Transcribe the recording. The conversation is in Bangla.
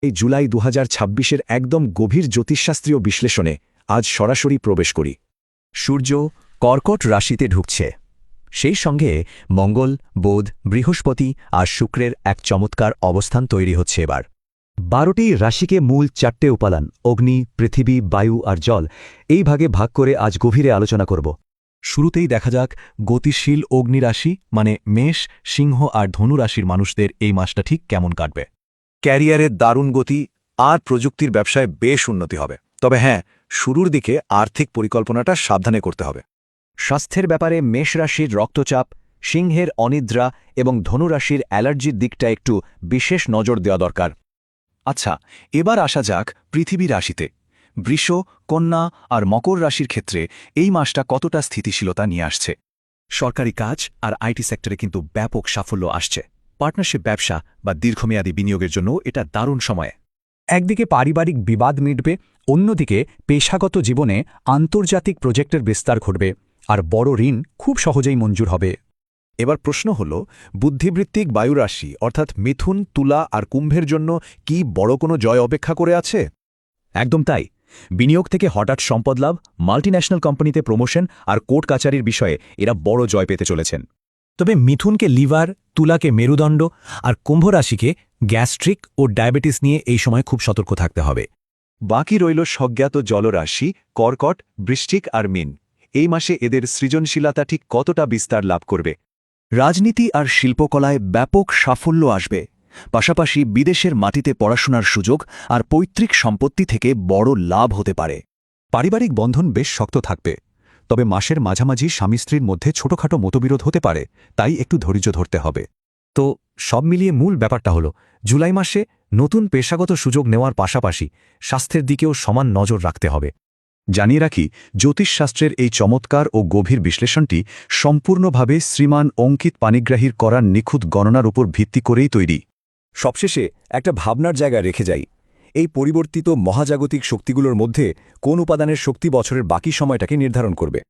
এই জুলাই 2026-এর একদম গভীর জ্যোতিষশাস্ত্রীয় বিশ্লেষণে আজ সরাসরি প্রবেশ করি। সূর্য কর্কট রাশিতে ঢুকছে, সেই সঙ্গে মঙ্গল, বুধ, বৃহস্পতি আর শুক্রের এক চমৎকার অবস্থান তৈরি হচ্ছে এবার। 12টি রাশিকে মূল 4টে উপাদান অগ্নি, পৃথিবী, বায়ু আর জল এই ভাগে ভাগ করে আজ গভীরে আলোচনা করব। শুরুতেই দেখা যাক গতিশীল অগ্নিরাশি মানে মেষ, সিংহ আর ধনু রাশির মানুষদের এই মাসটা ঠিক কেমন কাটবে। ক্যারিয়ারের দারুণ গতি আর প্রযুক্তির ব্যবসায় বেশ উন্নতি হবে, তবে হ্যাঁ, শুরুর দিকে আর্থিক পরিকল্পনাটা সাবধানে করতে হবে। স্বাস্থ্যের ব্যাপারে মেষ রাশির রক্তচাপ, সিংহের অনিদ্রা এবং ধনু রাশির অ্যালার্জির দিকটা একটু বিশেষ নজর দেওয়া দরকার। আচ্ছা, এবার আসা যাক পৃথিবী রাশিতে। বৃষ, কন্যা আর মকর রাশির ক্ষেত্রে এই মাসটা কতটা স্থিতিশীলতা নিয়ে আসছে। সরকারি কাজ আর আইটি সেক্টরে কিন্তু ব্যাপক সাফল্য আসছে। পার্টনারশিপ ব্যবসা বা দীর্ঘমেয়াদী বিনিয়োগের জন্য এটা দারুণ সময়। একদিকে পারিবারিক বিবাদ মিটবে, অন্যদিকে পেশাগত জীবনে আন্তর্জাতিক প্রজেক্টের বিস্তার ঘটবে আর বড় ঋণ খুব সহজেই মঞ্জুর হবে। এবার প্রশ্ন হল, বুদ্ধিবৃত্তিক বায়ুরাশি অর্থাৎ মিথুন, তুলা আর কুম্ভের জন্য কি বড় কোনো জয় অপেক্ষা করে আছে? একদম তাই। বিনিয়োগ থেকে হঠাৎ সম্পদ লাভ, মাল্টিন্যাশনাল কোম্পানিতে প্রমোশন আর কোর্ট কাচারির বিষয়ে এরা বড় জয় পেতে চলেছেন। তবে মিথুনকে লিভার, তুলাকে মেরুদণ্ড আর কুম্ভ রাশিকে গ্যাস্ট্রিক ও ডায়াবেটিস নিয়ে এই সময় খুব সতর্ক থাকতে হবে। বাকি রইল স্বজ্ঞাত জলরাশি কর্কট, বৃশ্চিক আর মীন। এই মাসে এদের সৃজনশীলতা ঠিক কতটা বিস্তার লাভ করবে? রাজনীতি আর শিল্পকলায় ব্যাপক সাফল্য আসবে, পাশাপাশি বিদেশের মাটিতে পড়াশোনার সুযোগ আর পৈতৃক সম্পত্তি থেকে বড় লাভ হতে পারে। পারিবারিক বন্ধন বেশ শক্ত থাকবে, তবে মাসের মাঝামাঝি স্বামী স্ত্রীর মধ্যে ছোটখাটো মতবিরোধ হতে পারে, তাই একটু ধৈর্য ধরতে হবে। তো সব মিলিয়ে মূল ব্যাপারটা হলো জুলাই মাসে নতুন পেশাগত সুযোগ নেওয়ার পাশাপাশি স্বাস্থ্যের দিকেও সমান নজর রাখতে হবে। জানিয়ে রাখি, জ্যোতিষশাস্ত্রের এই চমৎকার ও গভীর বিশ্লেষণটি সম্পূর্ণভাবে শ্রীমান অঙ্কিত পানিগ্রাহীর করার নিখুঁত গণনার উপর ভিত্তি করেই তৈরি। সবশেষে একটা ভাবনার জায়গায় রেখে যাই, এই পরিবর্তিত মহাজাগতিক শক্তিগুলোর মধ্যে কোন উপাদানের শক্তি বছরের বাকি সময়টাকে নির্ধারণ করবে।